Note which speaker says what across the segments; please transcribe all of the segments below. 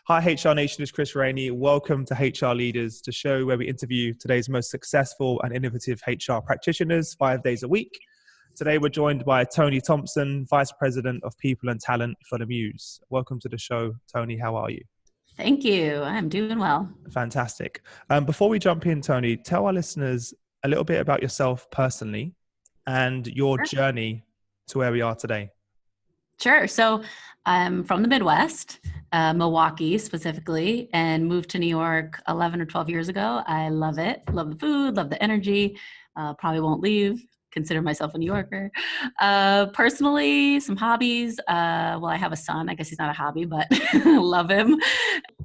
Speaker 1: Hi, HR Nation, it's Chris Rainey. Welcome to HR Leaders, the show where we interview today's most successful and innovative HR practitioners 5 days a week. Today, we're joined by Toni Thompson, Vice President of People and Talent for the Muse. Welcome to the show, Toni. How are you?
Speaker 2: Thank you. I'm doing well.
Speaker 1: Fantastic. Before we jump in, Toni, tell our listeners a little bit about yourself personally and your journey to where we are today.
Speaker 2: Sure. So I'm from the Midwest, Milwaukee specifically, and moved to New York 11 or 12 years ago. I love it. Love the food, love the energy. Probably won't leave. Consider myself a New Yorker. Personally, some hobbies. Well, I have a son. I guess he's not a hobby, but love him.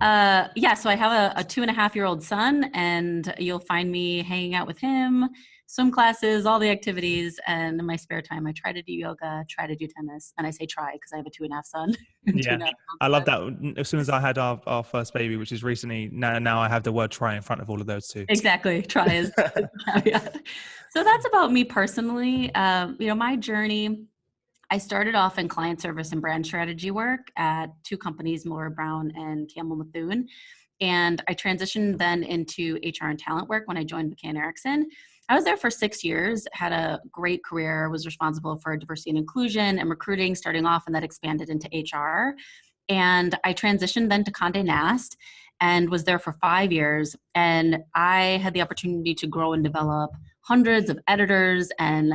Speaker 2: So I have a 2.5-year-old son, and you'll find me hanging out with him, swim classes, all the activities. And in my spare time, I try to do yoga, try to do tennis. And I say try because I have a 2.5 son.
Speaker 1: Yeah, I love that. As soon as I had our first baby, which is recently, now I have the word try in front of all of those two.
Speaker 2: Exactly. Try is caveat. So that's about me personally. My journey, I started off in client service and brand strategy work at two companies, Miller Brown and Campbell Methuen. And I transitioned then into HR and talent work when I joined McCann Erickson. I was there for 6 years, had a great career, was responsible for diversity and inclusion and recruiting starting off, and that expanded into HR. And I transitioned then to Condé Nast and was there for 5 years. And I had the opportunity to grow and develop hundreds of editors and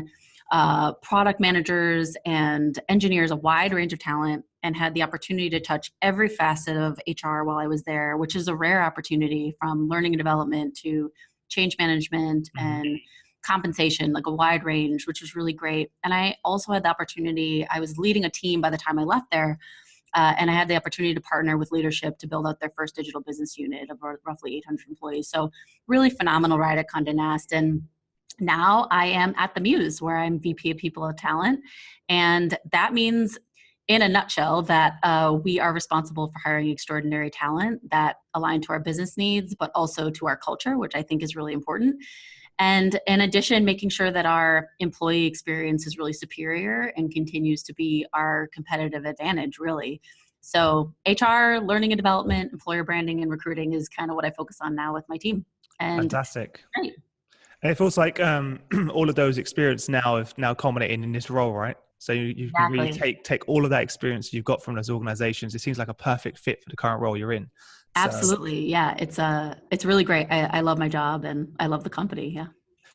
Speaker 2: product managers and engineers, a wide range of talent, and had the opportunity to touch every facet of HR while I was there, which is a rare opportunity, from learning and development to change management and compensation, like a wide range, which was really great. And I also had the opportunity, I was leading a team by the time I left there, and I had the opportunity to partner with leadership to build out their first digital business unit of roughly 800 employees. So really phenomenal ride at Condé Nast. And now I am at the Muse, where I'm VP of People and Talent. And that means, in a nutshell, that we are responsible for hiring extraordinary talent that align to our business needs, but also to our culture, which I think is really important. And in addition, making sure that our employee experience is really superior and continues to be our competitive advantage, really. So HR, learning and development, employer branding, and recruiting is kind of what I focus on now with my team. And
Speaker 1: fantastic.
Speaker 2: Great.
Speaker 1: And it feels like all of those experience now have culminated in this role, right? So you can really take all of that experience you've got from those organizations. It seems like a perfect fit for the current role you're in.
Speaker 2: Absolutely. Yeah. It's really great. I love my job and I love the company. Yeah.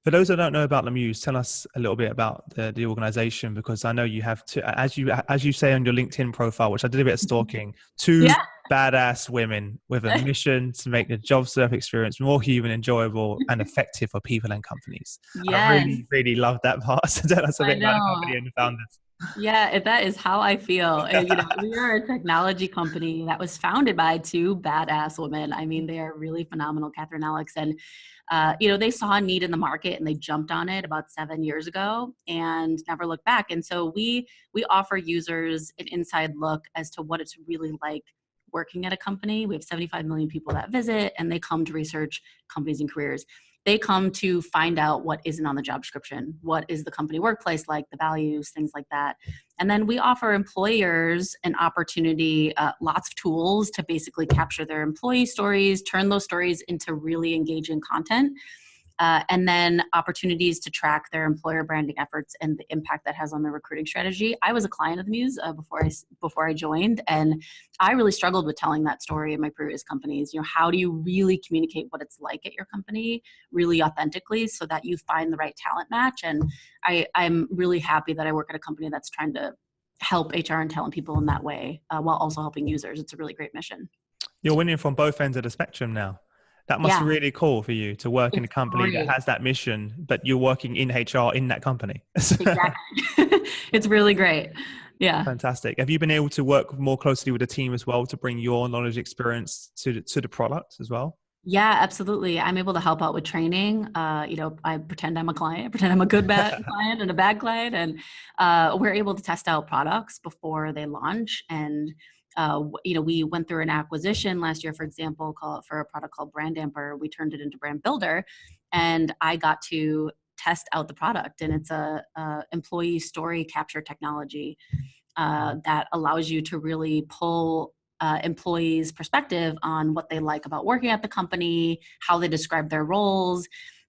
Speaker 1: For those that don't know about the Muse, tell us a little bit about the organization, because I know you have as you say on your LinkedIn profile, which I did a bit of stalking, two badass women with a mission to make the job search experience more human, enjoyable, and effective for people and companies. Yes. I really, really love that part. So tell us a bit about the company and the founders.
Speaker 2: Yeah, that is how I feel. And, we are a technology company that was founded by two badass women. I mean, they are really phenomenal, Catherine and Alex. And, they saw a need in the market and they jumped on it about 7 years ago and never looked back. And so we offer users an inside look as to what it's really like working at a company. We have 75 million people that visit, and they come to research companies and careers. They come to find out what isn't on the job description. What is the company workplace like, the values, things like that. And then we offer employers an opportunity, lots of tools to basically capture their employee stories, turn those stories into really engaging content, and then opportunities to track their employer branding efforts and the impact that has on their recruiting strategy. I was a client of the Muse before I joined, and I really struggled with telling that story in my previous companies. How do you really communicate what it's like at your company really authentically so that you find the right talent match? And I'm really happy that I work at a company that's trying to help HR and talent people in that way, while also helping users. It's a really great mission.
Speaker 1: You're winning from both ends of the spectrum now. That must be really cool for you to work in a company that has that mission, but you're working in HR in that company.
Speaker 2: Exactly. It's really great. Yeah.
Speaker 1: Fantastic. Have you been able to work more closely with the team as well to bring your knowledge experience to the product as well?
Speaker 2: Yeah, absolutely. I'm able to help out with training. I pretend I'm a client, pretend I'm a good bad client and a bad client. And we're able to test out products before they launch. And we went through an acquisition last year, for example, for a product called Brand Amper. We turned it into Brand Builder, and I got to test out the product. And it's a employee story capture technology that allows you to really pull employees' perspective on what they like about working at the company, how they describe their roles.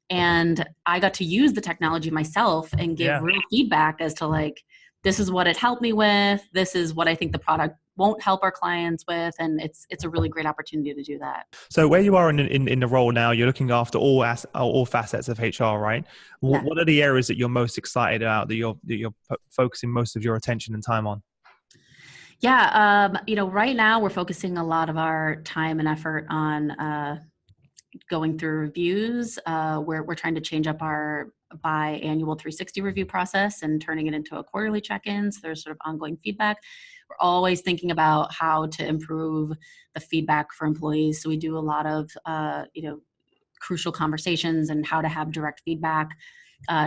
Speaker 2: And I got to use the technology myself and give real feedback as to like, this is what it helped me with. This is what I think the product won't help our clients with. And it's a really great opportunity to do that.
Speaker 1: So where you are in the role now, you're looking after all facets of HR, right?
Speaker 2: Yeah.
Speaker 1: What are the areas that you're most excited about, that you're focusing most of your attention and time on?
Speaker 2: Yeah. Right now we're focusing a lot of our time and effort on going through reviews. We're trying to change up our biannual 360 review process and turning it into a quarterly check-in. So there's sort of ongoing feedback. We're always thinking about how to improve the feedback for employees. So we do a lot of, crucial conversations and how to have direct feedback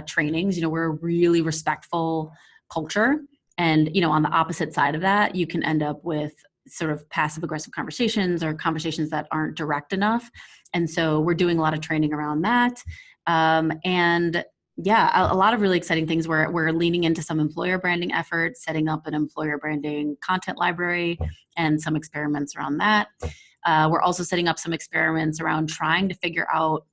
Speaker 2: trainings. We're a really respectful culture. And, on the opposite side of that, you can end up with sort of passive aggressive conversations or conversations that aren't direct enough. And so we're doing a lot of training around that. A lot of really exciting things. We're leaning into some employer branding efforts, setting up an employer branding content library and some experiments around that. We're also setting up some experiments around trying to figure out,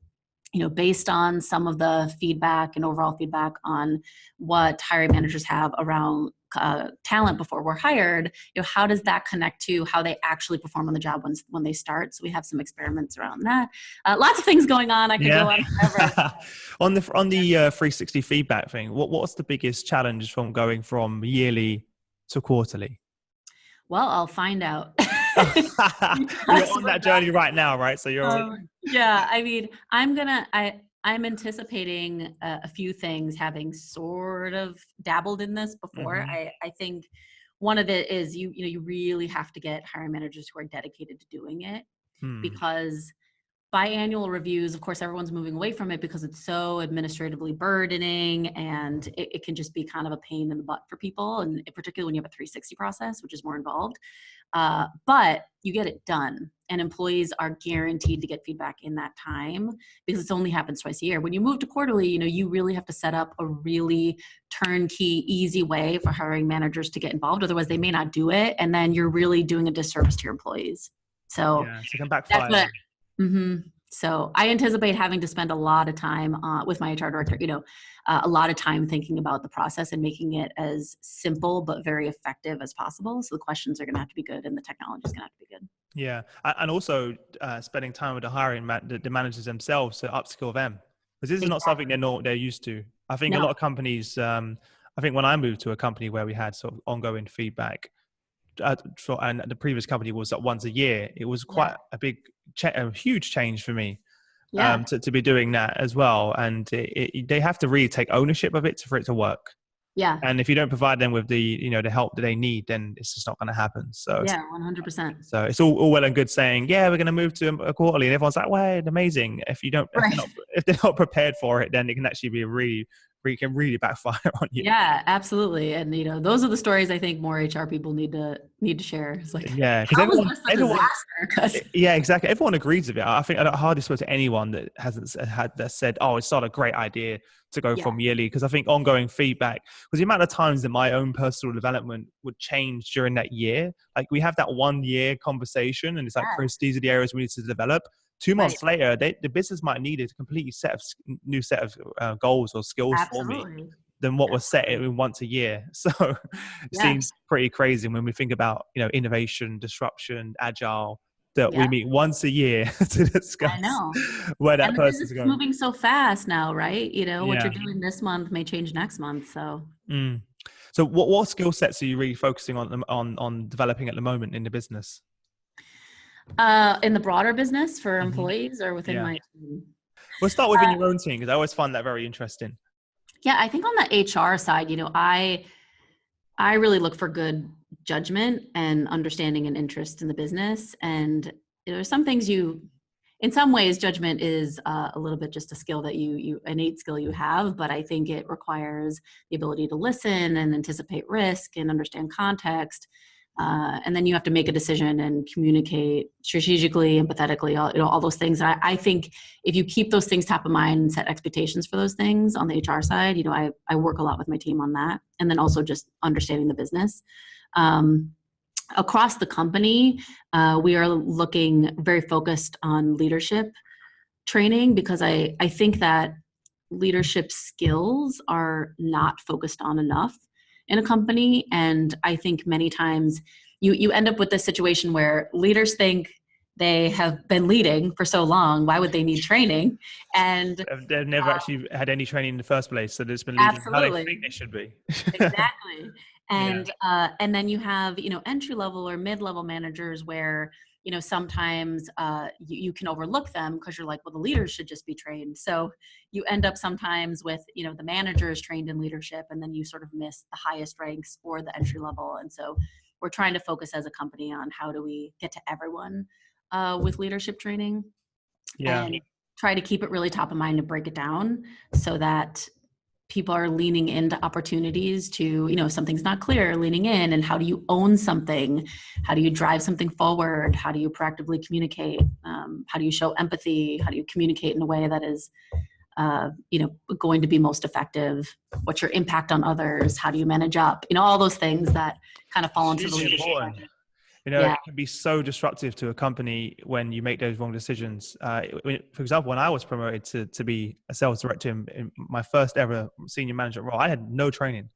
Speaker 2: based on some of the feedback and overall feedback on what hiring managers have around talent before we're hired, how does that connect to how they actually perform on the job when they start? So we have some experiments around that. Lots of things going on. I could go on forever.
Speaker 1: on the 360 feedback thing, what's the biggest challenge from going from yearly to quarterly?
Speaker 2: Well, I'll find out.
Speaker 1: You're on that journey right now, right? So you're
Speaker 2: yeah. I mean, I'm anticipating a few things, having sort of dabbled in this before.
Speaker 1: Mm-hmm.
Speaker 2: I think one of it is you really have to get hiring managers who are dedicated to doing it, because biannual reviews, of course, everyone's moving away from it because it's so administratively burdening, and it can just be kind of a pain in the butt for people, and particularly when you have a 360 process, which is more involved. But you get it done, and employees are guaranteed to get feedback in that time because it only happens twice a year. When you move to quarterly, you really have to set up a really turnkey, easy way for hiring managers to get involved. Otherwise, they may not do it, and then you're really doing a disservice to your employees. So
Speaker 1: it can backfire.
Speaker 2: So I anticipate having to spend a lot of time with my HR director, a lot of time thinking about the process and making it as simple but very effective as possible. So the questions are going to have to be good and the technology is going to have to be good.
Speaker 1: Yeah. And also spending time with the managers themselves to upskill them. Because this is not something they're used to. I think a lot of companies, I think when I moved to a company where we had sort of ongoing feedback, and the previous company was once a year, it was quite a huge change for me to be doing that as well. And they have to really take ownership of it for it to work.
Speaker 2: Yeah.
Speaker 1: And if you don't provide them with the help that they need, then it's just not going to happen. So
Speaker 2: 100%.
Speaker 1: So it's all well and good saying, we're going to move to a quarterly, and everyone's like, wait, amazing. If they're not prepared for it, then it can actually be really backfire on you.
Speaker 2: Yeah, absolutely. And those are the stories I think more HR people need to share. It's like,
Speaker 1: because exactly. Everyone agrees with it. I think I hardly spoke to anyone that hasn't said, oh, it's not a great idea to go from yearly, because I think ongoing feedback, because the amount of times that my own personal development would change during that year, like we have that 1 year conversation and it's like, Chris, these are the areas we need to develop. 2 months later, the business might need a completely new set of goals or skills for me than what was set in once a year. So it seems pretty crazy when we think about, innovation, disruption, agile, that we meet once a year to discuss where that person's going.
Speaker 2: Moving so fast now, right? What you're doing this month may change next month. So,
Speaker 1: So what skill sets are you really focusing on developing at the moment in the business?
Speaker 2: In the broader business for employees or within my team?
Speaker 1: We'll start within your own team, because I always find that very interesting.
Speaker 2: Yeah, I think on the HR side, I really look for good judgment and understanding and interest in the business. And there's some things in some ways, judgment is a little bit just a skill that you innate skill you have, but I think it requires the ability to listen and anticipate risk and understand context. And then you have to make a decision and communicate strategically, empathetically, all those things. And I think if you keep those things top of mind and set expectations for those things on the HR side, I work a lot with my team on that. And then also just understanding the business. across the company, we are looking very focused on leadership training, because I think that leadership skills are not focused on enough in a company. And I think many times you end up with this situation where leaders think they have been leading for so long, why would they need training? And
Speaker 1: they've never actually had any training in the first place, so they've just been leading how they think they should be.
Speaker 2: Exactly. And then you have, entry level or mid-level managers where, sometimes you can overlook them because you're like, well, the leaders should just be trained. So you end up sometimes with, the managers trained in leadership, and then you sort of miss the highest ranks or the entry level. And so we're trying to focus as a company on how do we get to everyone with leadership training, and try to keep it really top of mind and break it down so that people are leaning into opportunities to, if something's not clear, leaning in. And how do you own something? How do you drive something forward? How do you proactively communicate? How do you show empathy? How do you communicate in a way that is, going to be most effective? What's your impact on others? How do you manage up? All those things that kind of fall into the leadership.
Speaker 1: It can be so disruptive to a company when you make those wrong decisions. For example, when I was promoted to be a sales director in my first ever senior management role, I had no training.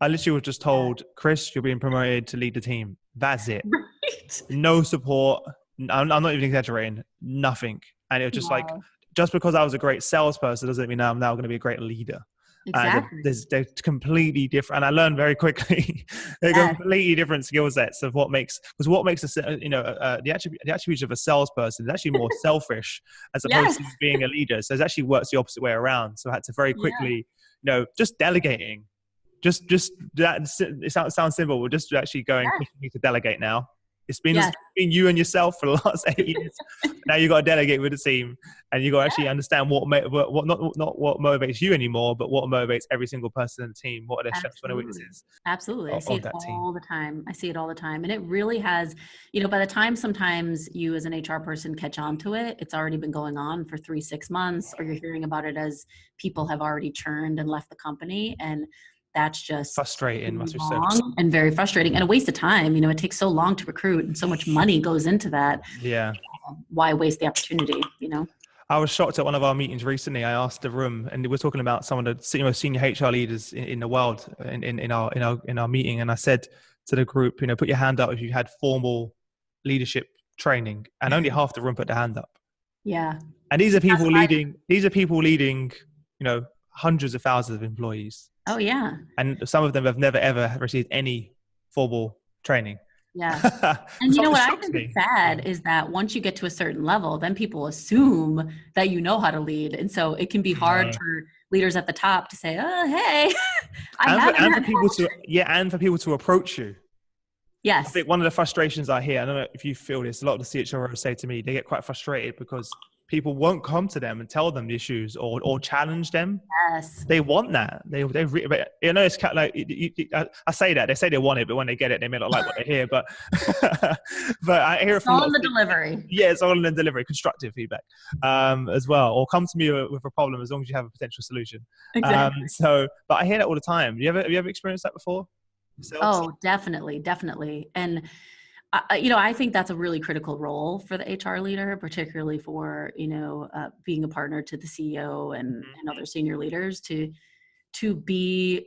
Speaker 1: I literally was just told, Chris, you're being promoted to lead the team. That's it. Right. No support. I'm not even exaggerating. Nothing. And it was just like, just because I was a great salesperson doesn't mean I'm now going to be a great leader.
Speaker 2: Exactly.
Speaker 1: They're completely different, and I learned very quickly they're completely different skill sets of what makes the attributes of a salesperson is actually more selfish as opposed to being a leader. So it actually works the opposite way around. So I had to very quickly, just delegating. Just that, it sounds simple, but just actually going, you need to delegate now. It's been you and yourself for the last 8 years. Now you got to delegate with the team, and you got to actually understand what not what motivates you anymore, but what motivates every single person in the team. What are their strengths and weaknesses?
Speaker 2: Absolutely, I see it all the time. I see it all the time, and it really has. By the time sometimes you as an HR person catch on to it, it's already been going on for 3-6 months, or you're hearing about it as people have already churned and left the company, and that's just
Speaker 1: frustrating. Must be so
Speaker 2: and very frustrating and a waste of time. It takes so long to recruit and so much money goes into that.
Speaker 1: Yeah.
Speaker 2: Why waste the opportunity,
Speaker 1: I was shocked at one of our meetings recently. I asked the room, and we're talking about some of the senior HR leaders in the world in our meeting. And I said to the group, put your hand up if you had formal leadership training, and only half the room put their hand up.
Speaker 2: Yeah.
Speaker 1: And these are people leading, hundreds of thousands of employees.
Speaker 2: Oh yeah.
Speaker 1: And some of them have never ever received any formal training.
Speaker 2: Yeah. And what I think is sad is that once you get to a certain level, then people assume that you know how to lead. And so it can be hard for leaders at the top to say, oh, hey,
Speaker 1: and for people to approach you.
Speaker 2: Yes.
Speaker 1: I think one of the frustrations I hear, I don't know if you feel this, a lot of the CHROs say to me, they get quite frustrated because people won't come to them and tell them the issues or challenge them.
Speaker 2: Yes.
Speaker 1: They want that. It's kind of like, I say that, they say they want it, but when they get it, they may not like what they hear. But I hear it from
Speaker 2: all in the delivery.
Speaker 1: Yeah, it's all in the delivery, constructive feedback as well. Or come to me with a problem as long as you have a potential solution.
Speaker 2: Exactly.
Speaker 1: But I hear that all the time. Have you ever experienced that before yourselves?
Speaker 2: Oh, definitely. And I think that's a really critical role for the HR leader, particularly for, being a partner to the CEO and other senior leaders to be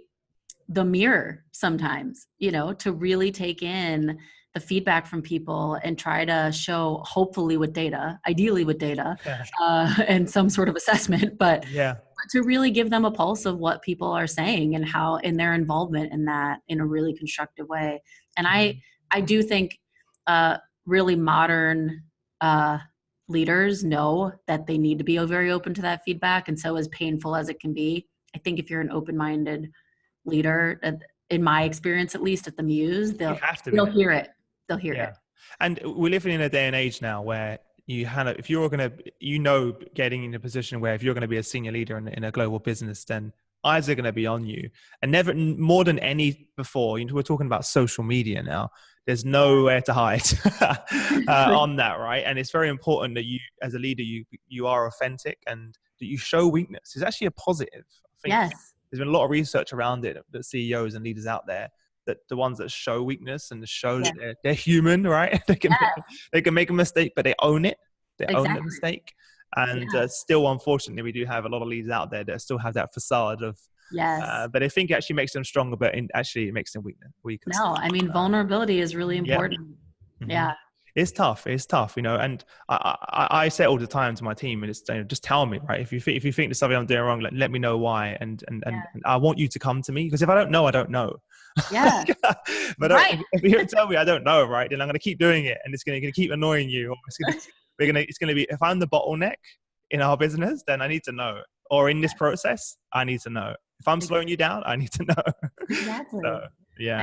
Speaker 2: the mirror sometimes, to really take in the feedback from people and try to show, hopefully with data, ideally with data, and some sort of assessment, but to really give them a pulse of what people are saying and how in their involvement in that in a really constructive way. And I do think really modern leaders know that they need to be very open to that feedback. And so as painful as it can be, I think if you're an open-minded leader, in my experience, at least at the Muse, they'll hear it. They'll hear it.
Speaker 1: And we're living in a day and age now where if you're going to, getting in a position where if you're going to be a senior leader in a global business, then eyes are going to be on you. And never more than any before, we're talking about social media now. There's nowhere to hide on that, right? And it's very important that you, as a leader, you are authentic and that you show weakness. It's actually a positive. I think there's been a lot of research around it that CEOs and leaders out there that the ones that show weakness and show that they're human, right? They can make a mistake, but they own it. They own the mistake. And still, unfortunately, we do have a lot of leaders out there that still have that facade of, but I think it actually makes them stronger, but actually it makes them weaker.
Speaker 2: No, I mean, vulnerability is really important. Yeah.
Speaker 1: It's tough, you know, and I say it all the time to my team, and it's, you know, just tell me, right? If you think there's something I'm doing wrong, let me know why, and I want you to come to me, because if I don't know, I don't know.
Speaker 2: Yeah.
Speaker 1: But if you don't tell me I don't know, right, then I'm going to keep doing it, and it's going to keep annoying you. Or it's going to be, if I'm the bottleneck in our business, then I need to know. Or in this process, I need to know. If I'm slowing you down, I need to know.
Speaker 2: Exactly.
Speaker 1: So, yeah.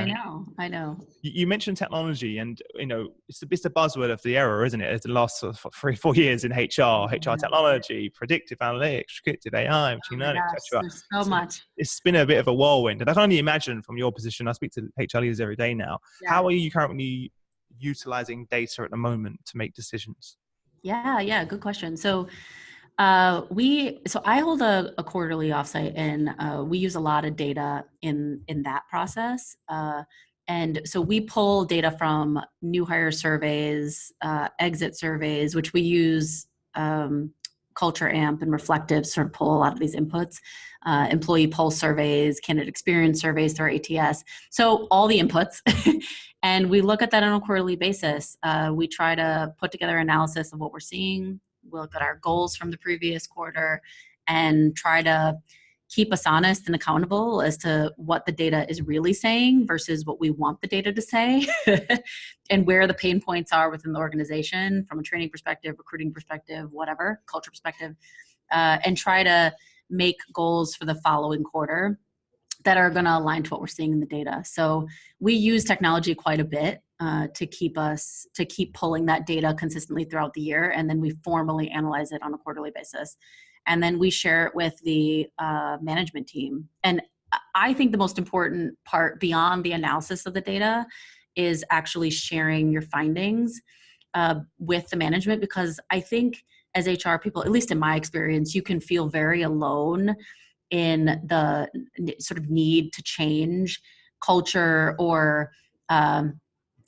Speaker 2: I know.
Speaker 1: You mentioned technology, and, you know, it's the buzzword of the era, isn't it? It's the last sort of 3-4 years in HR technology, predictive analytics, predictive AI, machine learning, etc.
Speaker 2: There's so much.
Speaker 1: It's been a bit of a whirlwind, and I can only imagine from your position. I speak to HR leaders every day now. How are you currently utilizing data at the moment to make decisions?
Speaker 2: Yeah, good question. So I hold a quarterly offsite, and we use a lot of data in that process. And so we pull data from new hire surveys, exit surveys, which we use Culture Amp and Reflective to sort of pull a lot of these inputs, employee pulse surveys, candidate experience surveys through our ATS. So all the inputs. And we look at that on a quarterly basis. We try to put together analysis of what we're seeing. We'll look at our goals from the previous quarter and try to keep us honest and accountable as to what the data is really saying versus what we want the data to say, and where the pain points are within the organization from a training perspective, recruiting perspective, whatever, culture perspective, and try to make goals for the following quarter that are going to align to what we're seeing in the data. So we use technology quite a bit to keep pulling that data consistently throughout the year. And then we formally analyze it on a quarterly basis. And then we share it with the management team. And I think the most important part beyond the analysis of the data is actually sharing your findings with the management, because I think as HR people, at least in my experience, you can feel very alone in the sort of need to change culture or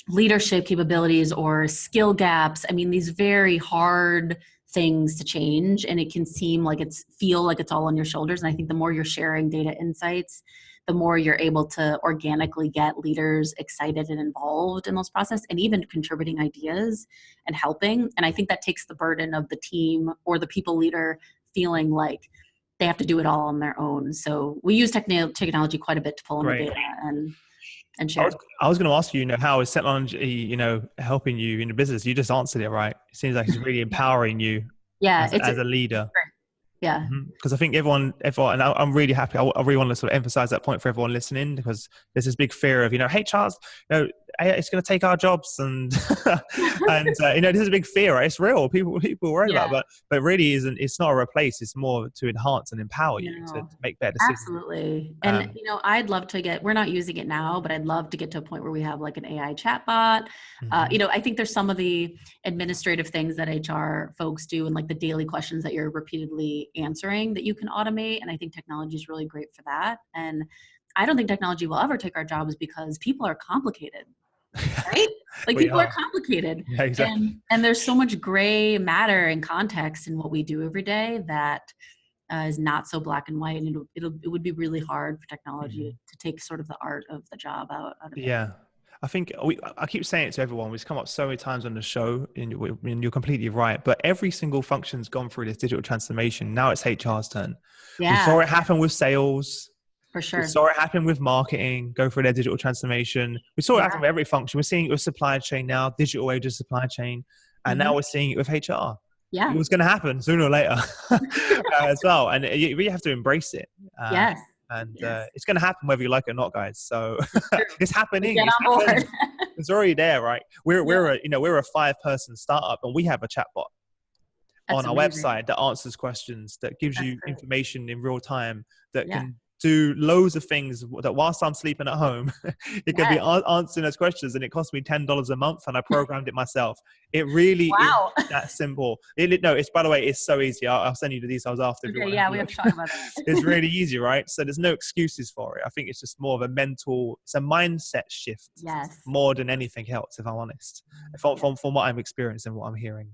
Speaker 2: leadership capabilities or skill gaps. I mean, these very hard things to change, and it can feel like it's all on your shoulders. And I think the more you're sharing data insights, the more you're able to organically get leaders excited and involved in those processes, and even contributing ideas and helping. And I think that takes the burden of the team or the people leader feeling like they have to do it all on their own. So we use technology quite a bit to pull in the data and share.
Speaker 1: I was going to ask you, how is technology, helping you in the business? You just answered it, right? It seems like it's really empowering you as a leader.
Speaker 2: Yeah.
Speaker 1: Because I think everyone, and I'm really happy. I really want to sort of emphasize that point for everyone listening, because there's this big fear of, HR's, it's going to take our jobs, and and this is a big fear, right? It's real. People worry about, but really it's not a replace. It's more to enhance and empower you to make better decisions.
Speaker 2: Absolutely. And I'd love to we're not using it now, but I'd love to get to a point where we have like an AI chatbot. I think there's some of the administrative things that HR folks do, and like the daily questions that you're repeatedly answering that you can automate. And I think technology is really great for that. And I don't think technology will ever take our jobs, because people are complicated. Right? Like people are complicated.
Speaker 1: Yeah, exactly.
Speaker 2: And there's so much gray matter and context in what we do every day that is not so black and white. And it would be really hard for technology to take sort of the art of the job out of it.
Speaker 1: Yeah. I think I keep saying it to everyone. We've come up so many times on the show, and you're completely right. But every single function's gone through this digital transformation. Now it's HR's turn.
Speaker 2: Yeah.
Speaker 1: We saw it happen with sales.
Speaker 2: For sure.
Speaker 1: We saw it happen with marketing, go through their digital transformation. We saw it happen with every function. We're seeing it with supply chain now, digital age of supply chain. And now we're seeing it with HR.
Speaker 2: Yeah.
Speaker 1: It was going to happen sooner or later as well. And you really have to embrace it.
Speaker 2: Yes.
Speaker 1: And it's going to happen whether you like it or not, guys. So it's happening.
Speaker 2: Get on board.
Speaker 1: It's already there, right? We're a 5-person startup, and we have a chatbot on our website that answers questions, that gives you information in real time, that can do loads of things that whilst I'm sleeping at home, it can be answering those questions, and it cost me $10 a month, and I programmed it myself. It really is that simple. No, it's, by the way, it's so easy. I'll send you the details after.
Speaker 2: Okay, yeah, we have to talk about that.
Speaker 1: It's really easy, right? So there's no excuses for it. I think it's just more of a it's a mindset shift, more than anything else, if I'm honest, from what I'm experiencing and what I'm hearing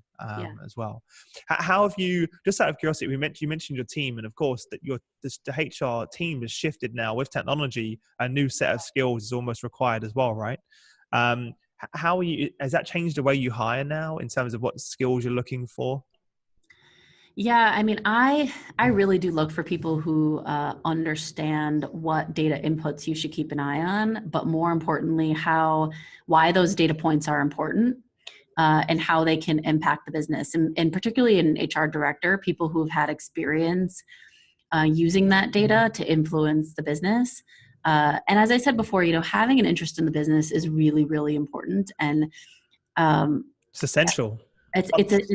Speaker 1: as well. How have you, just out of curiosity, you mentioned your team, and of course that the HR team has shifted now with technology. A new set of skills is almost required as well, right? How are you? Has that changed the way you hire now in terms of what skills you're looking for?
Speaker 2: Yeah, I mean, I really do look for people who understand what data inputs you should keep an eye on, but more importantly, why those data points are important. And how they can impact the business. And particularly in HR director, people who've had experience using that data to influence the business. And as I said before, having an interest in the business is really, really important. And
Speaker 1: it's essential.
Speaker 2: It's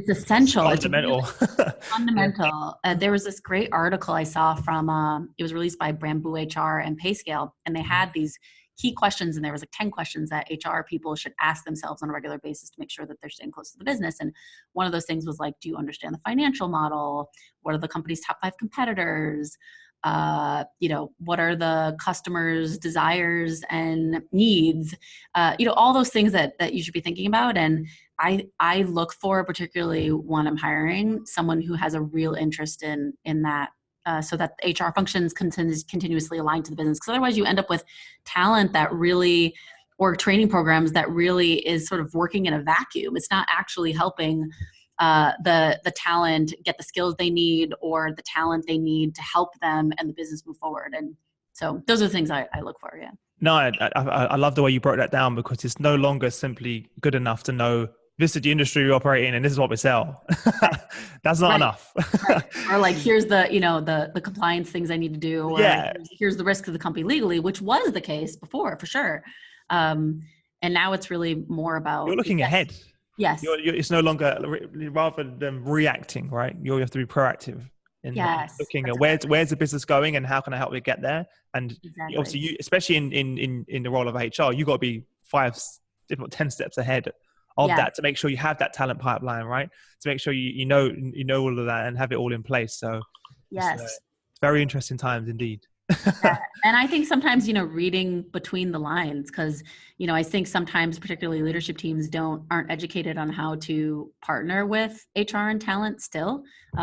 Speaker 2: essential.
Speaker 1: Fundamental.
Speaker 2: It's really fundamental. There was this great article I saw from, it was released by Bamboo HR and PayScale, and they had these key questions, and there was like 10 questions that HR people should ask themselves on a regular basis to make sure that they're staying close to the business. And one of those things was like, do you understand the financial model? What are the company's top 5 competitors? What are the customers' desires and needs? All those things that you should be thinking about. And I look for, particularly when I'm hiring, someone who has a real interest in that. So that the HR functions continuously aligned to the business. Because otherwise you end up with talent that really, or training programs that really is sort of working in a vacuum. It's not actually helping the talent get the skills they need, or the talent they need to help them and the business move forward. And so those are the things I look for, yeah.
Speaker 1: No, I love the way you broke that down, because it's no longer simply good enough to know this is the industry we operate in and this is what we sell. That's not enough.
Speaker 2: Or like, here's the compliance things I need to do. Or here's the risk of the company legally, which was the case before, for sure. And now it's really more about...
Speaker 1: You're looking ahead.
Speaker 2: Yes.
Speaker 1: It's no longer, rather than reacting, right? You have to be proactive in looking at where's the business going and how can I help it get there? And obviously, you, especially in the role of HR, you got to be 10 steps ahead of that, to make sure you have that talent pipeline, right? To make sure you know all of that and have it all in place. So it's very interesting times indeed.
Speaker 2: And I think sometimes, reading between the lines, because, I think sometimes particularly leadership teams aren't educated on how to partner with HR and talent still,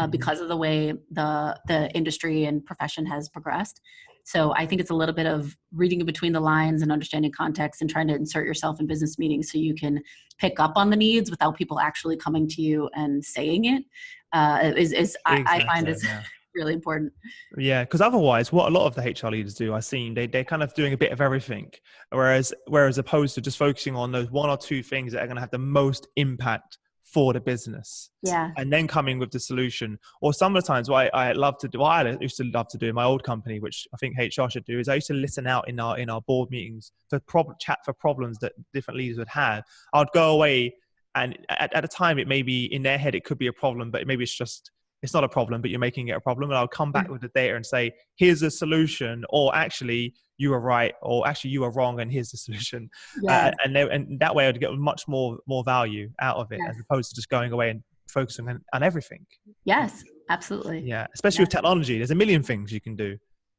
Speaker 2: because of the way the industry and profession has progressed. So I think it's a little bit of reading in between the lines and understanding context and trying to insert yourself in business meetings so you can pick up on the needs without people actually coming to you and saying it. I find it's really important.
Speaker 1: Yeah, because otherwise, what a lot of the HR leaders do, I've seen, they're kind of doing a bit of everything, whereas opposed to just focusing on those 1 or 2 things that are going to have the most impact for the business, and then coming with the solution. Or some of the times, what I used to love to do in my old company, which I think HR should do, is I used to listen out in our board meetings for chat for problems that different leaders would have. I'd go away, and at a time, it may be in their head, it could be a problem, but maybe it's not a problem, but you're making it a problem. And I'll come back with the data and say, here's a solution, or actually you are right, or actually you are wrong, and here's the solution. And that way I'd get much more value out of it, as opposed to just going away and focusing on everything.
Speaker 2: Yes, absolutely.
Speaker 1: Yeah, especially with technology. There's a million things you can do.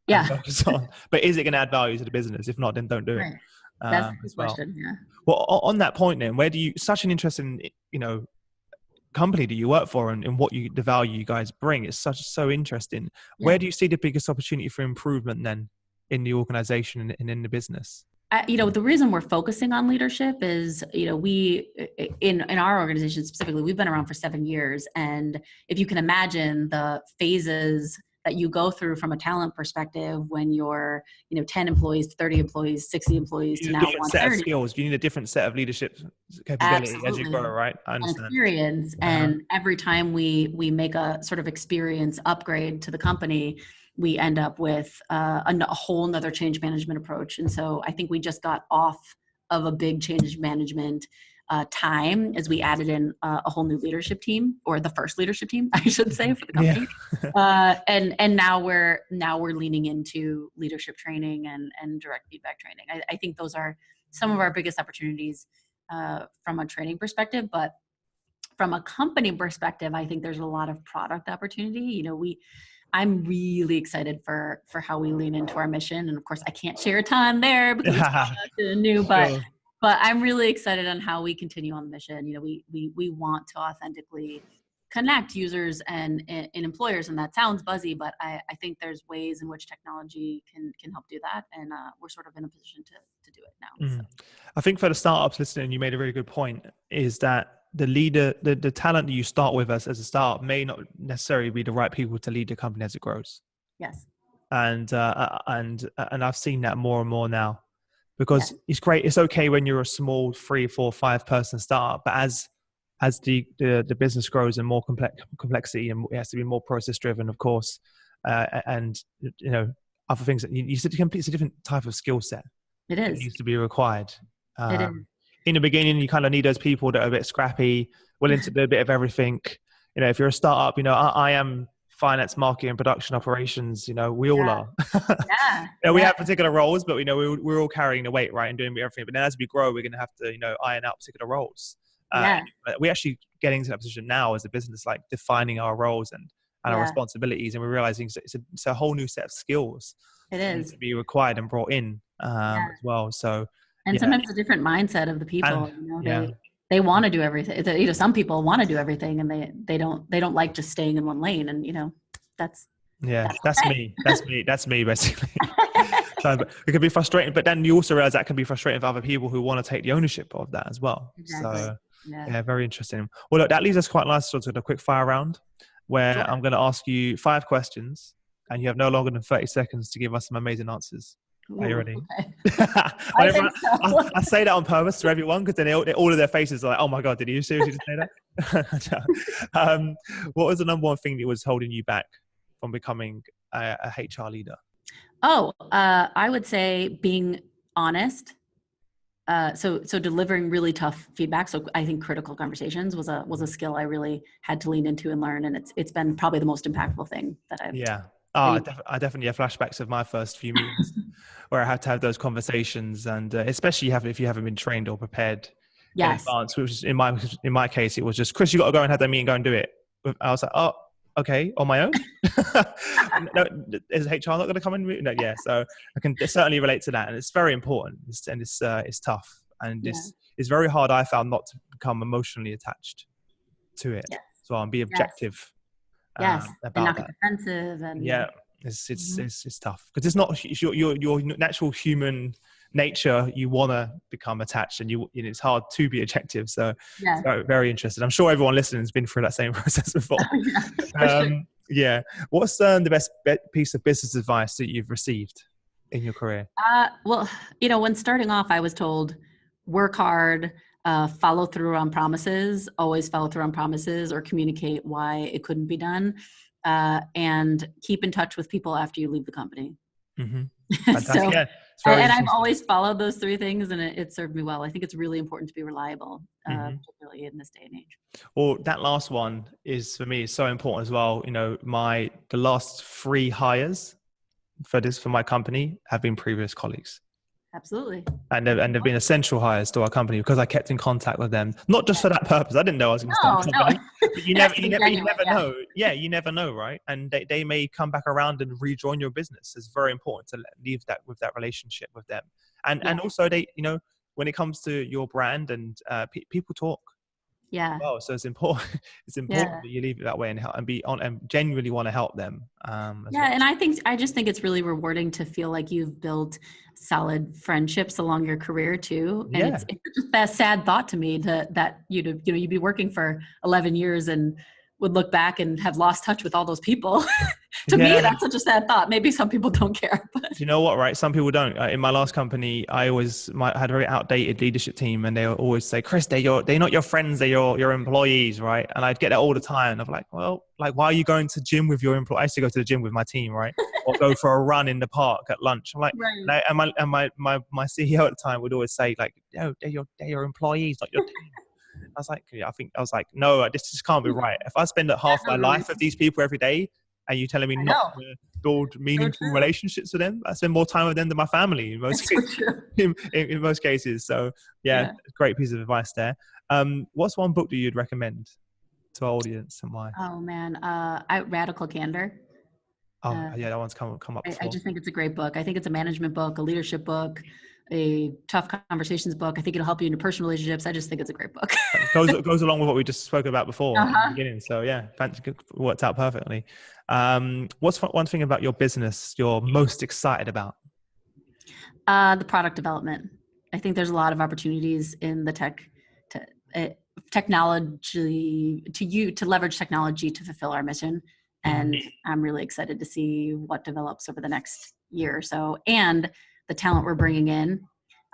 Speaker 1: Focus on. But is it going to add value to the business? If not, then don't do it.
Speaker 2: That's the question,
Speaker 1: Well, on that point then, such an interesting, company that you work for, and the value you guys bring is so interesting. Where do you see the biggest opportunity for improvement then in the organization and in the business?
Speaker 2: The reason we're focusing on leadership is, we in our organization specifically, we've been around for 7 years, and if you can imagine the phases that you go through from a talent perspective when you're 10 employees, 30 employees, 60 employees to now 130.
Speaker 1: Skills. You need a different set of leadership capability as you grow, right? I understand.
Speaker 2: Experience. And every time we make a sort of experience upgrade to the company, we end up with a whole nother change management approach. And so I think we just got off of a big change management time as we added in a whole new leadership team, or the first leadership team, I should say, for the company. Yeah. And now we're leaning into leadership training and direct feedback training. I think those are some of our biggest opportunities from a training perspective, but from a company perspective, I think there's a lot of product opportunity. I'm really excited for how we lean into our mission. And of course I can't share a ton there because it's new, but I'm really excited on how we continue on the mission. We want to authentically connect users and employers, and that sounds buzzy, but I think there's ways in which technology can help do that. And we're sort of in a position to do it now. So.
Speaker 1: I think for the startups listening, you made a really good point, is that the leader, the talent that you start with as a startup may not necessarily be the right people to lead the company as it grows.
Speaker 2: Yes.
Speaker 1: And I've seen that more and more now, because it's great. It's okay when you're a small 3, 4, 5 person startup, but as the business grows and more complexity, and it has to be more process driven, of course, and other things that you said, it's a different type of skill set.
Speaker 2: It is.
Speaker 1: It needs to be required.
Speaker 2: It is.
Speaker 1: In the beginning, you kind of need those people that are a bit scrappy, willing to do a bit of everything. If you're a startup, I am finance, marketing, and production operations. We all are. We have particular roles, but we're all carrying the weight, right, and doing everything. But then as we grow, we're going to have to iron out particular roles. We're actually getting to that position now as a business, like defining our roles and our responsibilities, and we're realizing it's a whole new set of skills.
Speaker 2: It is
Speaker 1: to be required and brought in as well. So.
Speaker 2: And sometimes a different mindset of the people. They want to do everything. Some people want to do everything, and they don't like just staying in one lane. And that's me. That's me basically. So it can be frustrating, but then you also realize that can be frustrating for other people who want to take the ownership of that as well. Exactly. So very interesting. Well, look, that leads us quite nicely to the quick fire round, where I'm going to ask you 5 questions, and you have no longer than 30 seconds to give us some amazing answers. Are you ready? Okay. I say that on purpose to everyone, because then all of their faces are like, oh my God, did you seriously just say that? What was the number one thing that was holding you back from becoming a HR leader? I would say being honest. So delivering really tough feedback. So I think critical conversations was a skill I really had to lean into and learn. And it's been probably the most impactful thing that I've
Speaker 1: I definitely have flashbacks of my first few meetings where I had to have those conversations, and especially if you haven't been trained or prepared in advance, which is in my case, it was just, Chris, you got to go and have that meeting, go and do it. I was like, oh, okay, on my own. No, is HR not going to come in? No, so I can certainly relate to that, and it's very important, and it's tough, and it's very hard, I found, not to become emotionally attached to it as well, and be objective.
Speaker 2: And not
Speaker 1: get
Speaker 2: defensive, and
Speaker 1: it's tough, because it's not your natural human nature. You want to become attached, and it's hard to be objective. So very interested. I'm sure everyone listening has been through that same process before. What's the best piece of business advice that you've received in your career?
Speaker 2: When starting off, I was told, work hard, follow through on promises, always follow through on promises, or communicate why it couldn't be done, and keep in touch with people after you leave the company.
Speaker 1: Mm-hmm.
Speaker 2: And I've always followed those 3 things, and it served me well. I think it's really important to be reliable, particularly in this day and age.
Speaker 1: Well, that last one is, for me, so important as well. The last 3 hires for my company have been previous colleagues.
Speaker 2: Absolutely.
Speaker 1: And they've been essential hires to our company, because I kept in contact with them, not just for that purpose. I didn't know I was going to start a company. But you never know. Yeah, you never know, right? And they may come back around and rejoin your business. It's very important to leave that with that relationship with them. And also they, when it comes to your brand, and people talk.
Speaker 2: Yeah.
Speaker 1: Well, so it's important. It's important that you leave it that way and help, and be on, and genuinely want to help them.
Speaker 2: And I just think it's really rewarding to feel like you've built solid friendships along your career too. And it's just that sad thought to me that you'd be working for 11 years and would look back and have lost touch with all those people. To me, that's such a sad thought. Maybe some people don't care. But.
Speaker 1: You know what, right? Some people don't. In my last company, I had a very outdated leadership team, and they would always say, Chris, they're not your friends, they're your employees, right? And I'd get that all the time. And I'm like, well, like, why are you going to gym with your employees? I used to go to the gym with my team, right? Or go for a run in the park at lunch. I'm like, right. And my CEO at the time would always say, like, no, they're your employees, not your team. I was like, no, this just can't be right. If I spend half my life with these people every day, and you telling me not to build meaningful relationships with them, I spend more time with them than my family in most cases. So great piece of advice there. What's one book that you'd recommend to our audience and why?
Speaker 2: Oh man, Radical Candor.
Speaker 1: That one's come up before.
Speaker 2: I just think it's a great book. I think it's a management book, a leadership book, a tough conversations book. I think it'll help you in your personal relationships. I just think it's a great book.
Speaker 1: goes along with what we just spoke about before in the beginning. So worked out perfectly. What's one thing about your business you're most excited about?
Speaker 2: The product development. I think there's a lot of opportunities in the technology to leverage technology to fulfill our mission. And I'm really excited to see what develops over the next year or so, and the talent we're bringing in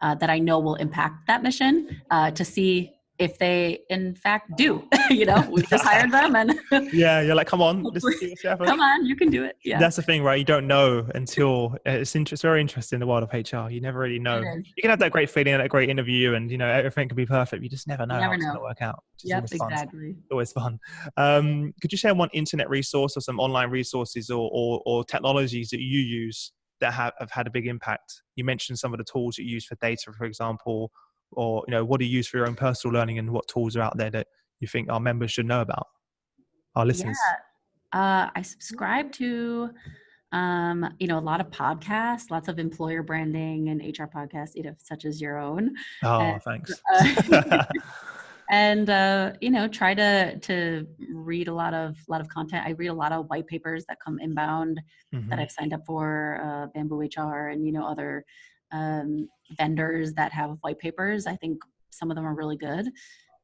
Speaker 2: that I know will impact that mission, to see if they in fact do. We just hired them, and
Speaker 1: you're like, come on,
Speaker 2: come on, you can do it. Yeah,
Speaker 1: that's the thing, right? You don't know until it's very interesting in the world of HR. You never really know. You can have that great feeling, that great interview, and everything can be perfect. You just never know how it's going to work out.
Speaker 2: Yep, exactly.
Speaker 1: Always fun. Could you share one internet resource or some online resources or technologies that you use that have had a big impact? You mentioned some of the tools that you use for data, for example, or what do you use for your own personal learning, and what tools are out there that you think our members should know about, our listeners?
Speaker 2: I subscribe to a lot of podcasts, lots of employer branding and HR podcasts, such as your own.
Speaker 1: Thanks.
Speaker 2: And try to read a lot of content. I read a lot of white papers that come inbound that I've signed up for, Bamboo HR and other vendors that have white papers. I think some of them are really good,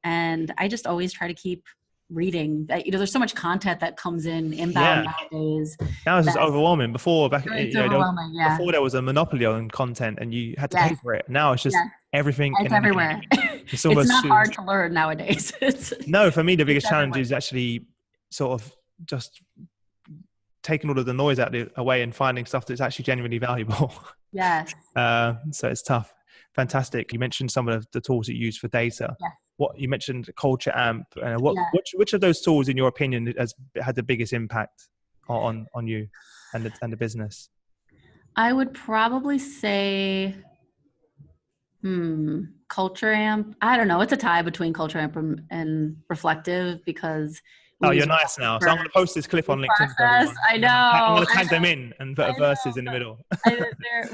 Speaker 2: and I just always try to keep reading. There's so much content that comes inbound nowadays.
Speaker 1: Now it's just overwhelming. Before before there was a monopoly on content and you had to pay for it. Now it's just everything.
Speaker 2: It's everywhere.
Speaker 1: It's
Speaker 2: not hard to learn nowadays.
Speaker 1: No, for me the biggest challenge is actually sort of just taking all of the noise away and finding stuff that's actually genuinely valuable.
Speaker 2: Yes.
Speaker 1: So it's tough. Fantastic. You mentioned some of the tools that you use for data.
Speaker 2: Yes.
Speaker 1: What you mentioned, Culture Amp. Which of those tools, in your opinion, has had the biggest impact on you and the business?
Speaker 2: I would probably say, Culture Amp. I don't know. It's a tie between Culture Amp and Reflective, because.
Speaker 1: You're nice now. So I'm going to post this clip on LinkedIn.
Speaker 2: I know.
Speaker 1: I'm going to tag them in and put verses in the middle.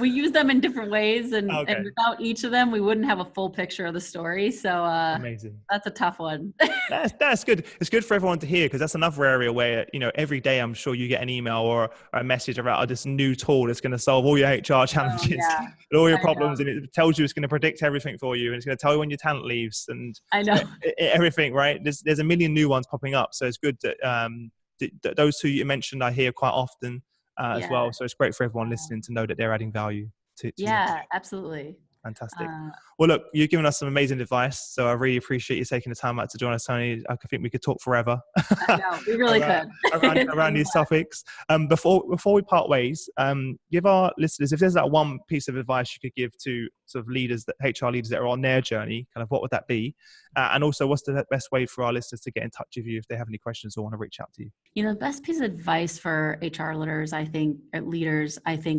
Speaker 2: We use them in different ways, and without each of them, we wouldn't have a full picture of the story. So
Speaker 1: amazing.
Speaker 2: That's a tough one.
Speaker 1: That's good. It's good for everyone to hear, because that's another area where every day I'm sure you get an email or a message about this new tool that's going to solve all your HR challenges and all your problems, and it tells you it's going to predict everything for you, and it's going to tell you when your talent leaves, and
Speaker 2: I know
Speaker 1: everything. Right? There's a million new ones popping up, so it's good that those two you mentioned I hear quite often as well. So it's great for everyone listening to know that they're adding value to
Speaker 2: absolutely.
Speaker 1: Fantastic. Well, look, you've given us some amazing advice, so I really appreciate you taking the time out to join us, Toni. I think we could talk forever.
Speaker 2: I know, we really could.
Speaker 1: around these topics. Before we part ways, give our listeners, if there's that one piece of advice you could give to sort of HR leaders that are on their journey, kind of what would that be? And also, what's the best way for our listeners to get in touch with you if they have any questions or want to reach out to you?
Speaker 2: The best piece of advice for HR leaders, I think,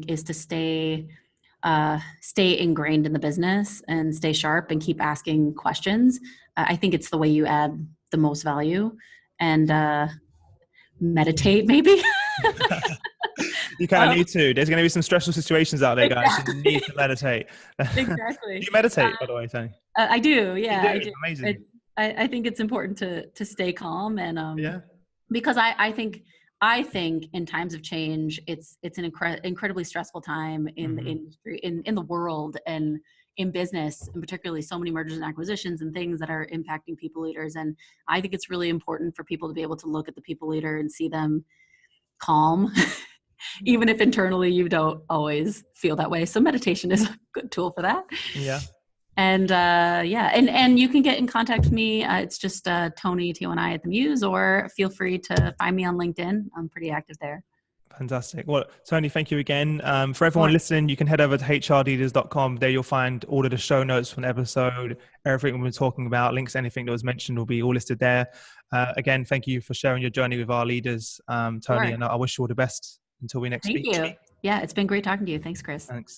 Speaker 2: is to stay ingrained in the business and stay sharp and keep asking questions. I think it's the way you add the most value. And meditate, maybe.
Speaker 1: You kind of need to. There's going to be some stressful situations out there, guys. You need to meditate.
Speaker 2: Exactly.
Speaker 1: Do you meditate, by the way, Toni?
Speaker 2: I do. Yeah, I do.
Speaker 1: Amazing.
Speaker 2: I think it's important to stay calm, and because I think in times of change, it's an incredibly stressful time in the industry, in the world, and in business, and particularly so many mergers and acquisitions and things that are impacting people leaders. And I think it's really important for people to be able to look at the people leader and see them calm, even if internally you don't always feel that way. So meditation is a good tool for that.
Speaker 1: Yeah.
Speaker 2: And and you can get in contact with me. It's just Toni, T-O-N-I at the Muse, or feel free to find me on LinkedIn. I'm pretty active there.
Speaker 1: Fantastic. Well, Toni, thank you again. For everyone listening, you can head over to hrleaders.com. There you'll find all of the show notes from the episode, everything we've been talking about, links, anything that was mentioned will be all listed there. Again, thank you for sharing your journey with our leaders, Toni, and I wish you all the best until we next speak.
Speaker 2: Thank you. Yeah, it's been great talking to you. Thanks, Chris.
Speaker 1: Thanks.